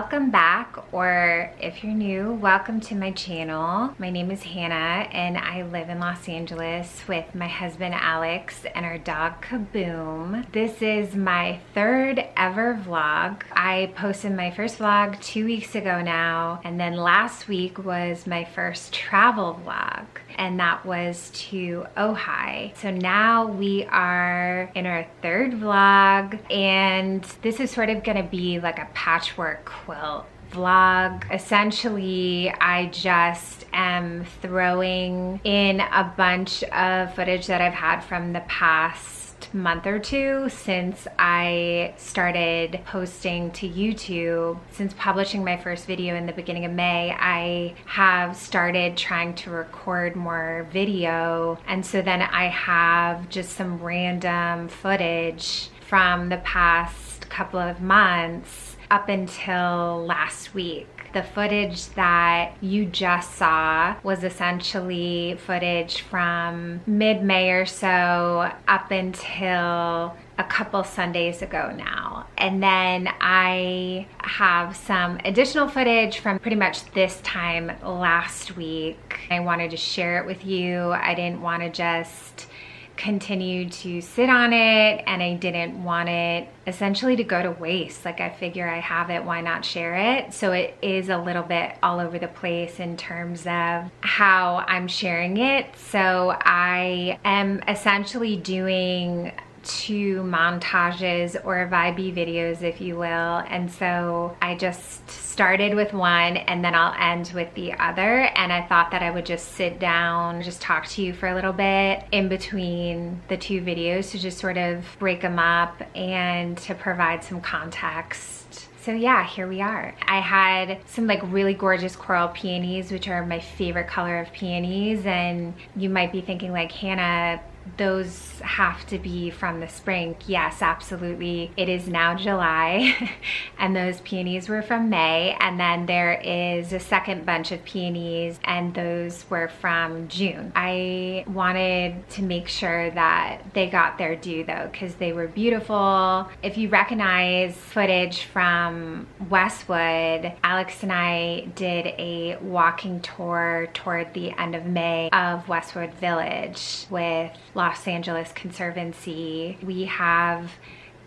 welcome back, or if you're new, welcome to my channel. My name is Hannah and I live in Los Angeles with my husband Alex and our dog Kaboom. This is my third ever vlog. I posted my first vlog 2 weeks ago now, and then last week was my first travel vlog, and that was to Ojai. So now we are in our third vlog, and this is sort of gonna be like a patchwork quilt vlog. Essentially, I just am throwing in a bunch of footage that I've had from the past month or two since I started posting to YouTube. Since publishing my first video in the beginning of May, I have started trying to record more video, and so then I have just some random footage from the past couple of months up until last week. The footage that you just saw was essentially footage from mid-May or so up until a couple Sundays ago now. And then I have some additional footage from pretty much this time last week. I wanted to share it with you. I didn't want to just continue to sit on it, and I didn't want it essentially to go to waste. Like, I figure I have it, why not share it? So it is a little bit all over the place in terms of how I'm sharing it. So I am essentially doing two montages or vibey videos, if you will. And so I just started with one and then I'll end with the other. And I thought that I would just sit down, just talk to you for a little bit in between the two videos to just sort of break them up and to provide some context. So yeah, here we are. I had some like really gorgeous coral peonies, which are my favorite color of peonies. And you might be thinking like, Hannah, those have to be from the spring. Yes, absolutely. It is now July and those peonies were from May. And then there is a second bunch of peonies and those were from June. I wanted to make sure that they got their due though, because they were beautiful. If you recognize footage from Westwood, Alex and I did a walking tour toward the end of May of Westwood Village with Los Angeles Conservancy. We have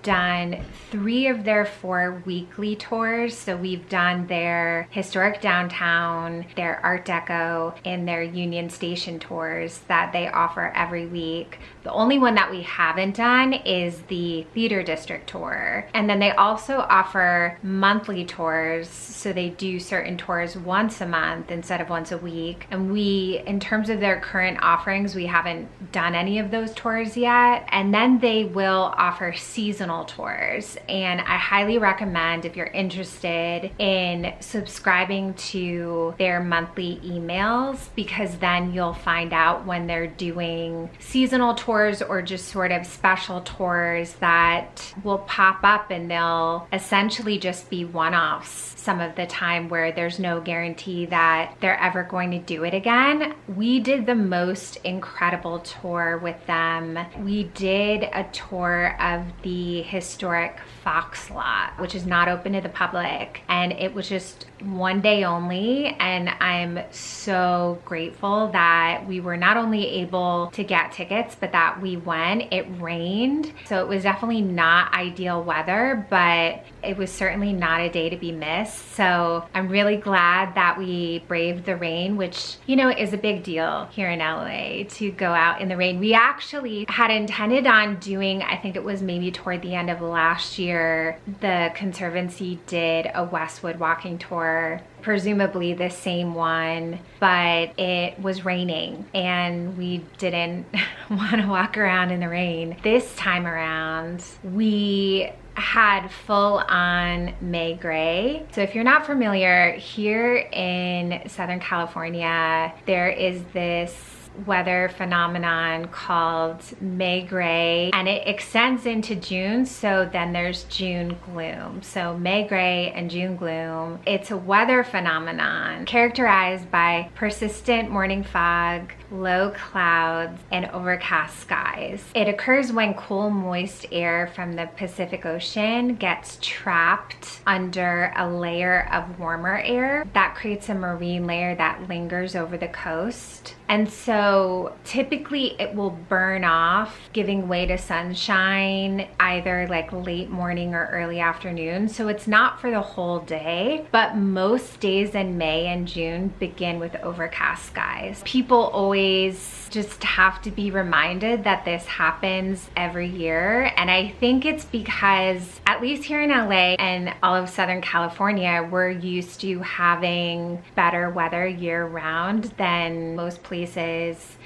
done 3 of their 4 weekly tours. So we've done their historic downtown, their Art Deco, and their Union Station tours that they offer every week. The only one that we haven't done is the Theater District tour. And then they also offer monthly tours. So they do certain tours once a month instead of once a week. And we, in terms of their current offerings, we haven't done any of those tours yet. And then they will offer seasonal tours, and I highly recommend, if you're interested, in subscribing to their monthly emails, because then you'll find out when they're doing seasonal tours or just sort of special tours that will pop up, and they'll essentially just be one-offs some of the time where there's no guarantee that they're ever going to do it again. We did the most incredible tour with them. We did a tour of the historic Fox Lot, which is not open to the public, and it was just one day only, and I'm so grateful that we were not only able to get tickets, but that we went. It rained, so it was definitely not ideal weather, but it was certainly not a day to be missed. So I'm really glad that we braved the rain, which, you know, is a big deal here in LA to go out in the rain. We actually had intended on doing, I think it was maybe toward the end of last year, the Conservancy did a Westwood walking tour, presumably the same one, but it was raining and we didn't want to walk around in the rain. This time around, we had full on May gray. So if you're not familiar, here in Southern California, there is this weather phenomenon called May gray, and it extends into June, so then there's June gloom. So May gray and June gloom. It's a weather phenomenon characterized by persistent morning fog, low clouds, and overcast skies. It occurs when cool, moist air from the Pacific Ocean gets trapped under a layer of warmer air that creates a marine layer that lingers over the coast. And so typically it will burn off, giving way to sunshine either like late morning or early afternoon. So it's not for the whole day, but most days in May and June begin with overcast skies. People always just have to be reminded that this happens every year. And I think it's because, at least here in LA and all of Southern California, we're used to having better weather year round than most places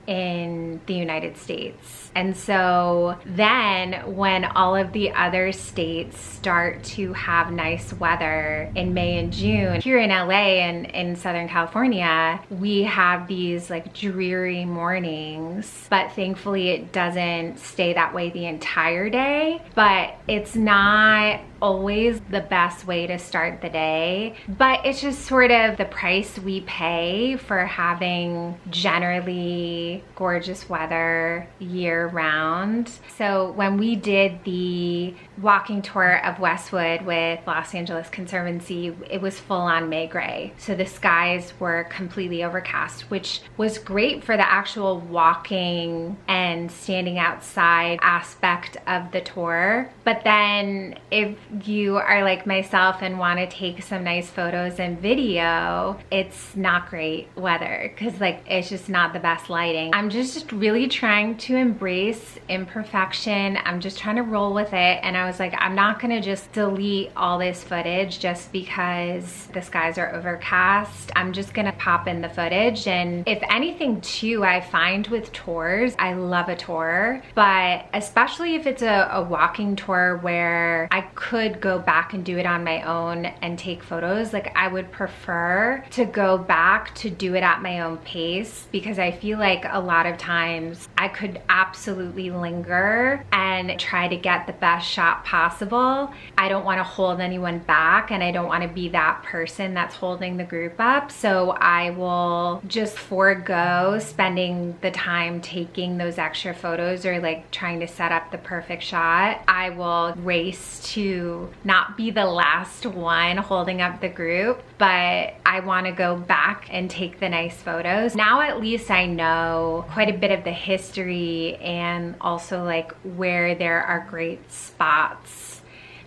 in the United States. And so then when all of the other states start to have nice weather in May and June, here in LA and in Southern California, we have these like dreary mornings, but thankfully it doesn't stay that way the entire day. But it's not always the best way to start the day, but it's just sort of the price we pay for having generally gorgeous weather year round. So when we did the walking tour of Westwood with Los Angeles Conservancy, it was full on May gray. So the skies were completely overcast, which was great for the actual walking and standing outside aspect of the tour. But then if you are like myself and want to take some nice photos and video, it's not great weather because like it's just not the best lighting. I'm just really trying to embrace imperfection. I'm just trying to roll with it, and I was like, I'm not gonna just delete all this footage just because the skies are overcast. I'm just gonna pop in the footage. And if anything too, I find with tours, I love a tour, but especially if it's a walking tour where I could go back and do it on my own and take photos, like I would prefer to go back to do it at my own pace, because I feel like a lot of times I could absolutely linger and try to get the best shot possible. I don't want to hold anyone back, and I don't want to be that person that's holding the group up. So I will just forego spending the time taking those extra photos or like trying to set up the perfect shot. I will race to not be the last one holding up the group, but I want to go back and take the nice photos. Now at least I know quite a bit of the history and also like where there are great spots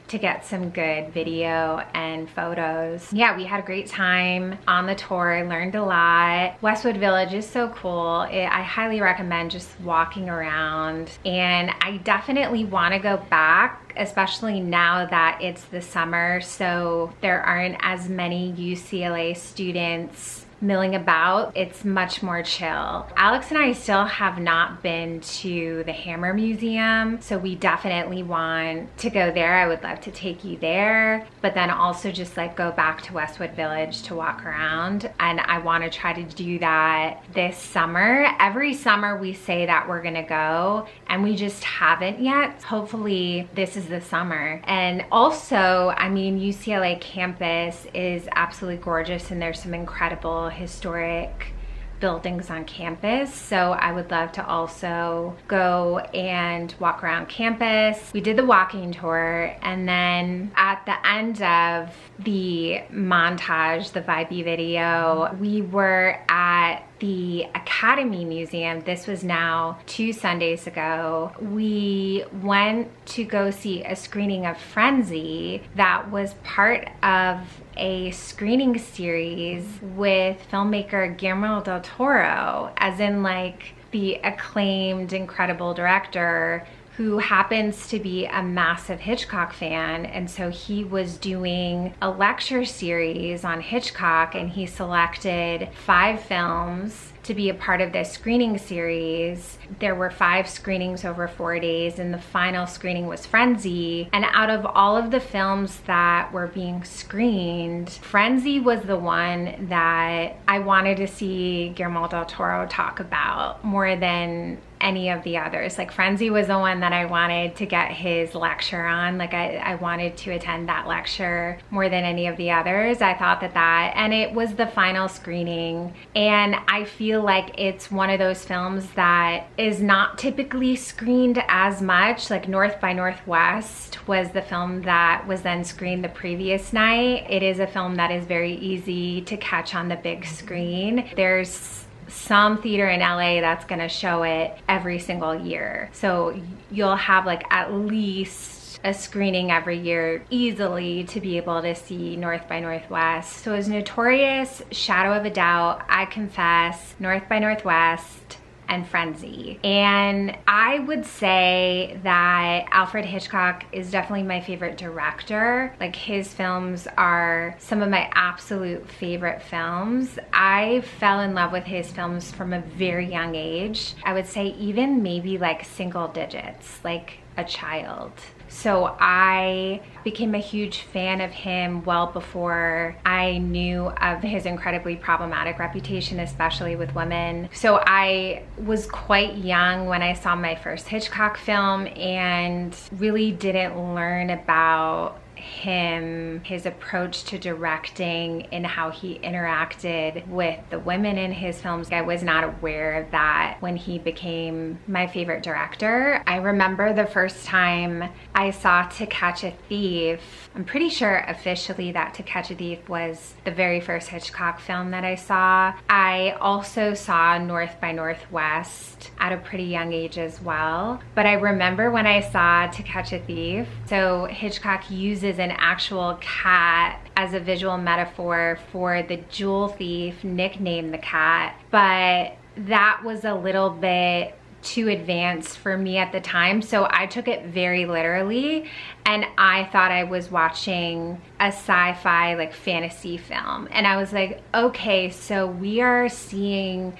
to get some good video and photos. Yeah, we had a great time on the tour, learned a lot. Westwood Village is so cool. I highly recommend just walking around, and I definitely want to go back, especially now that it's the summer, so there aren't as many UCLA students milling about. It's much more chill. Alex and I still have not been to the Hammer Museum, so we definitely want to go there. I would love to take you there, but then also just like go back to Westwood Village to walk around, and I want to try to do that this summer. Every summer we say that we're gonna go, and we just haven't yet. Hopefully this is the summer. And also, I mean, UCLA campus is absolutely gorgeous, and there's some incredible historic buildings on campus, so I would love to also go and walk around campus. We did the walking tour, and then at the end of the montage, the BARBIE video, we were at the Academy Museum. This was now 2 Sundays ago. We went to go see a screening of Frenzy that was part of a screening series with filmmaker Guillermo del Toro, as in like the acclaimed, incredible director who happens to be a massive Hitchcock fan. And so he was doing a lecture series on Hitchcock, and he selected 5 films to be a part of this screening series. There were 5 screenings over 4 days, and the final screening was Frenzy. And out of all of the films that were being screened, Frenzy was the one that I wanted to see Guillermo del Toro talk about more than any of the others. Like Frenzy was the one that I wanted to get his lecture on. Like I wanted to attend that lecture more than any of the others. I thought and it was the final screening, and I feel like it's one of those films that is not typically screened as much. Like North by Northwest was the film that was then screened the previous night. It is a film that is very easy to catch on the big screen. There's some theater in LA that's gonna show it every single year. So you'll have like at least a screening every year easily to be able to see North by Northwest. So it was Notorious, Shadow of a Doubt, I Confess, North by Northwest, and Frenzy. And I would say that Alfred Hitchcock is definitely my favorite director. Like his films are some of my absolute favorite films. I fell in love with his films from a very young age. I would say even maybe like single digits, like a child. So I became a huge fan of him well before I knew of his incredibly problematic reputation, especially with women. So I was quite young when I saw my first Hitchcock film and really didn't learn about him, his approach to directing, and how he interacted with the women in his films. I was not aware of that when he became my favorite director. I remember the first time I saw To Catch a Thief. I'm pretty sure officially that To Catch a Thief was the very first Hitchcock film that I saw. I also saw North by Northwest at a pretty young age as well. But I remember when I saw To Catch a Thief, so Hitchcock uses an actual cat as a visual metaphor for the jewel thief, nicknamed the cat, but that was a little bit too advanced for me at the time, so I took it very literally, and I thought I was watching a sci-fi like fantasy film, and I was like, okay, so we are seeing,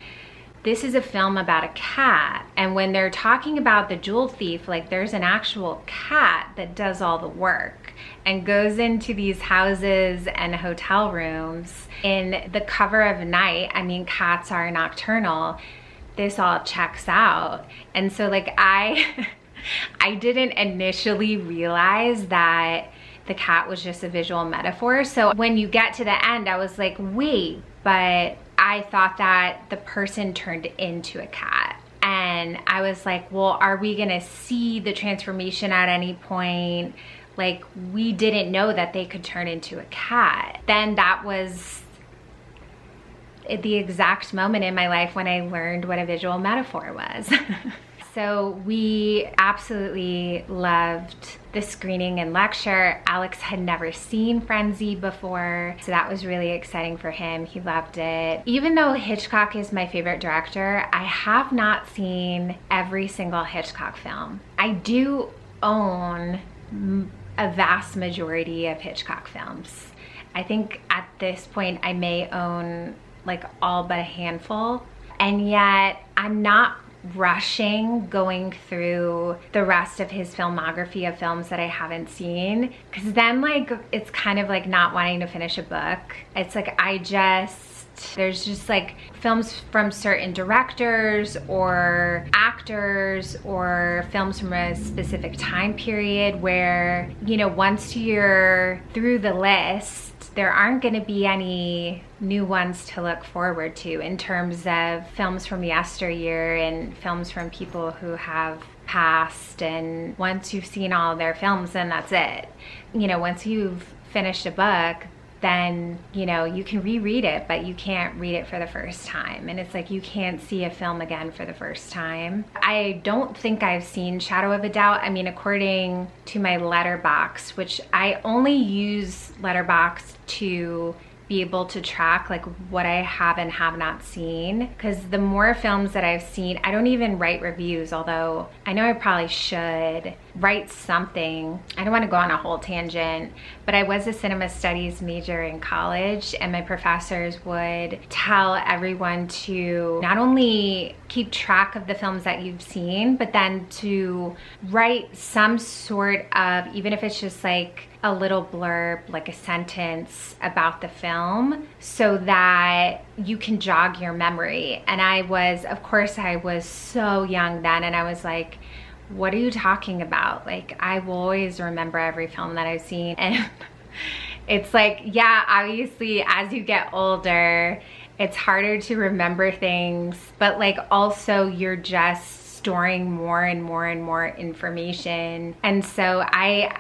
this is a film about a cat, and when they're talking about the jewel thief, like there's an actual cat that does all the work and goes into these houses and hotel rooms in the cover of night. I mean, cats are nocturnal. This all checks out. And so like I didn't initially realize that the cat was just a visual metaphor. So when you get to the end, I was like, wait, but I thought that the person turned into a cat. And I was like, well, are we gonna see the transformation at any point? Like, we didn't know that they could turn into a cat. Then that was the exact moment in my life when I learned what a visual metaphor was. So we absolutely loved the screening and lecture. Alex had never seen Frenzy before, so that was really exciting for him. He loved it. Even though Hitchcock is my favorite director, I have not seen every single Hitchcock film. I do own a vast majority of Hitchcock films. I think at this point I may own like all but a handful, and yet I'm not rushing going through the rest of his filmography of films that I haven't seen, because then like it's kind of like not wanting to finish a book. It's like there's just like films from certain directors or actors or films from a specific time period where, you know, once you're through the list, there aren't going to be any new ones to look forward to in terms of films from yesteryear and films from people who have passed. And once you've seen all of their films, then that's it. You know, once you've finished a book, then, you know, you can reread it, but you can't read it for the first time. And it's like you can't see a film again for the first time. I don't think I've seen Shadow of a Doubt. I mean, according to my Letterboxd, which I only use Letterboxd to be able to track like what I have and have not seen, because the more films that I've seen, I don't even write reviews, although I know I probably should write something. I don't want to go on a whole tangent, but I was a cinema studies major in college, and my professors would tell everyone to not only keep track of the films that you've seen, but then to write some sort of, even if it's just like a little blurb, like a sentence about the film, so that you can jog your memory. And I was, of course, I was so young then, and I was like, what are you talking about? Like, I will always remember every film that I've seen. And it's like, yeah, obviously as you get older, it's harder to remember things, but like also you're just storing more and more and more information. And so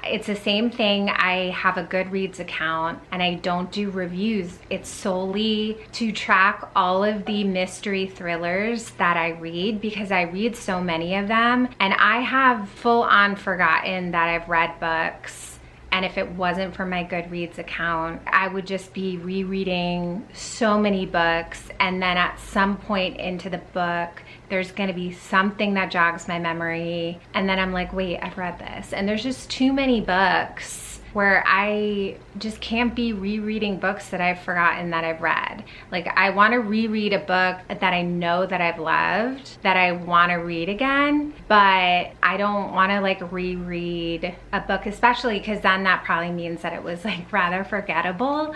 it's the same thing. I have a Goodreads account and I don't do reviews. It's solely to track all of the mystery thrillers that I read, because I read so many of them, and I have full on forgotten that I've read books. And if it wasn't for my Goodreads account, I would just be rereading so many books, and then at some point into the book, there's gonna be something that jogs my memory, and then I'm like, wait, I've read this. And there's just too many books where I just can't be rereading books that I've forgotten that I've read. Like, I wanna reread a book that I know that I've loved, that I wanna read again, but I don't wanna like reread a book, especially because then that probably means that it was like rather forgettable.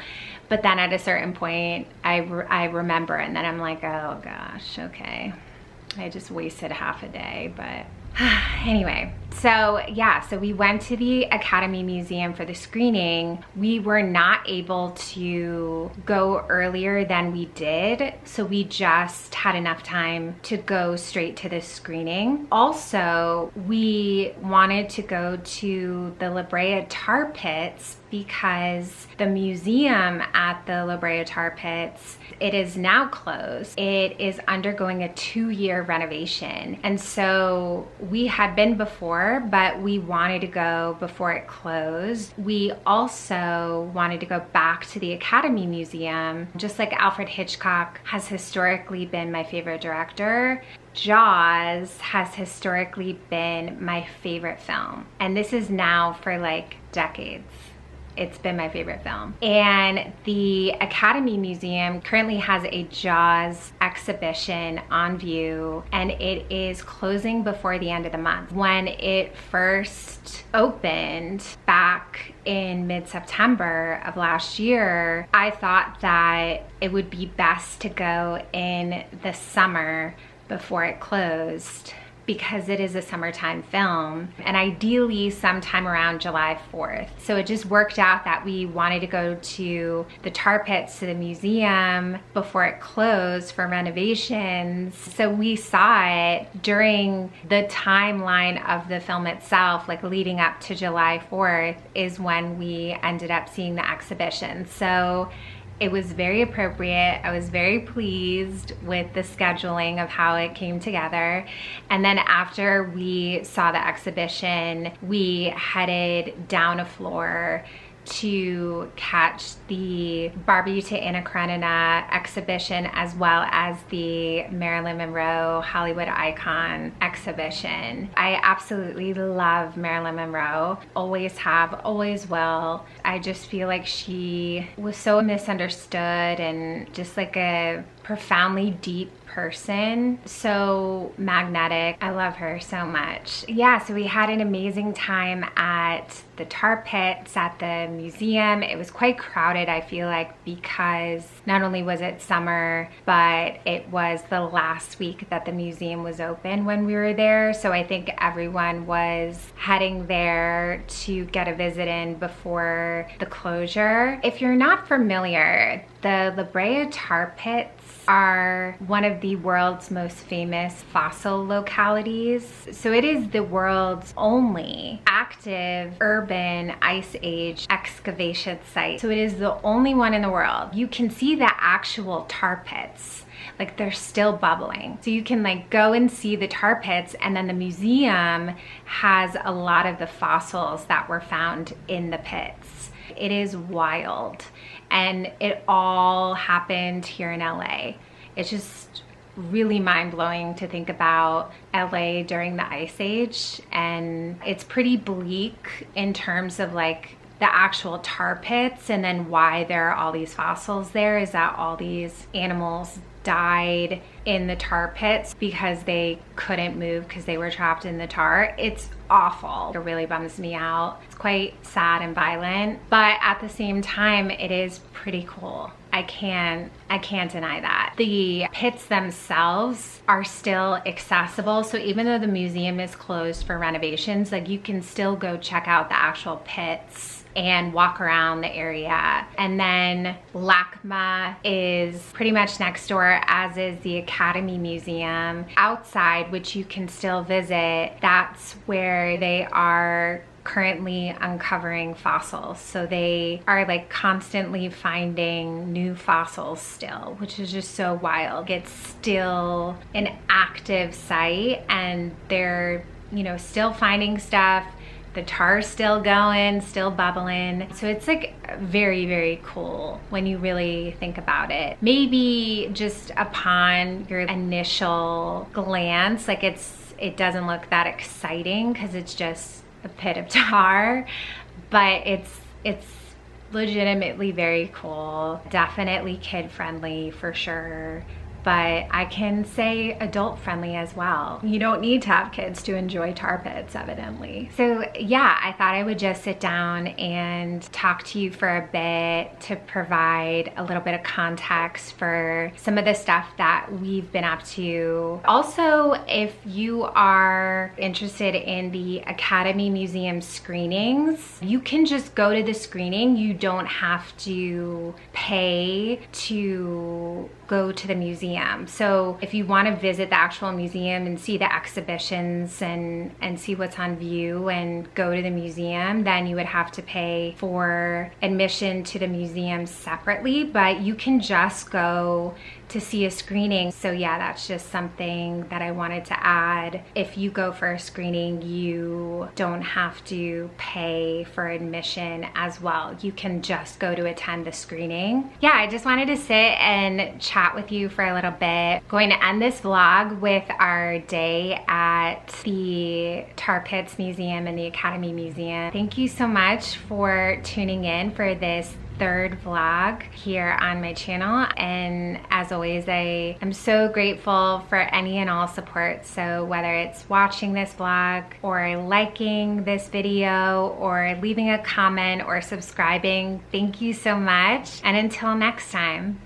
But then at a certain point, I remember, and then I'm like, oh gosh, okay. I just wasted half a day, but anyway, so yeah, so we went to the Academy Museum for the screening. We were not able to go earlier than we did, so we just had enough time to go straight to the screening. Also, we wanted to go to the La Brea Tar Pits because the museum at the La Brea Tar Pits, it is now closed. It is undergoing a 2-year renovation. And so we had been before, but we wanted to go before it closed. We also wanted to go back to the Academy Museum. Just like Alfred Hitchcock has historically been my favorite director, Jaws has historically been my favorite film. And this is now for like decades. It's been my favorite film. And the Academy Museum currently has a Jaws exhibition on view, and it is closing before the end of the month. When it first opened back in mid-September of last year, I thought that it would be best to go in the summer before it closed, because it is a summertime film, and ideally sometime around July 4th. So it just worked out that we wanted to go to the Tar Pits, to the museum, before it closed for renovations. So we saw it during the timeline of the film itself, like leading up to July 4th is when we ended up seeing the exhibition. So it was very appropriate. I was very pleased with the scheduling of how it came together. And then after we saw the exhibition, we headed down a floor to catch the Barbie to ANNA KARENINA exhibition, as well as the Marilyn Monroe Hollywood Icon exhibition. I absolutely love Marilyn Monroe. Always have, always will. I just feel like she was so misunderstood and just like a profoundly deep person, so magnetic. I love her so much. Yeah, so we had an amazing time at the Tar Pits, at the museum. It was quite crowded, I feel like, because not only was it summer, but it was the last week that the museum was open when we were there. So I think everyone was heading there to get a visit in before the closure. If you're not familiar, the La Brea Tar Pits are one of the world's most famous fossil localities. So it is the world's only active urban ice age excavation site. So it is the only one in the world. You can see the actual tar pits, like they're still bubbling. So you can like go and see the tar pits, and then the museum has a lot of the fossils that were found in the pits. It is wild. And it all happened here in LA. It's just really mind-blowing to think about LA during the Ice Age. And it's pretty bleak in terms of like the actual tar pits, and then why there are all these fossils there is that all these animals died in the tar pits because they couldn't move because they were trapped in the tar. It's awful. It really bums me out. It's quite sad and violent, but at the same time, it is pretty cool. I can't deny that. The pits themselves are still accessible. So even though the museum is closed for renovations, like you can still go check out the actual pits and walk around the area. And then LACMA is pretty much next door, as is the Academy Museum. Outside, which you can still visit, that's where they are currently uncovering fossils. So they are like constantly finding new fossils still, which is just so wild. It's still an active site and they're, you know, still finding stuff. The tar's still going, still bubbling. So it's like very, very cool when you really think about it. Maybe just upon your initial glance, like it doesn't look that exciting because it's just a pit of tar, but it's legitimately very cool. Definitely kid friendly for sure. But I can say adult friendly as well. You don't need to have kids to enjoy tar pits, evidently. So yeah, I thought I would just sit down and talk to you for a bit to provide a little bit of context for some of the stuff that we've been up to. Also, if you are interested in the Academy Museum screenings, you can just go to the screening. You don't have to pay to go to the museum. So if you want to visit the actual museum and see the exhibitions and see what's on view and go to the museum, then you would have to pay for admission to the museum separately, but you can just go to see a screening. So yeah, that's just something that I wanted to add. If you go for a screening, you don't have to pay for admission as well. You can just go to attend the screening. Yeah, I just wanted to sit and chat with you for a little bit. Going to end this vlog with our day at the Tar Pits Museum and the Academy Museum. Thank you so much for tuning in for this third vlog here on my channel, and as always, I am so grateful for any and all support. So whether it's watching this vlog or liking this video or leaving a comment or subscribing, thank you so much, and until next time.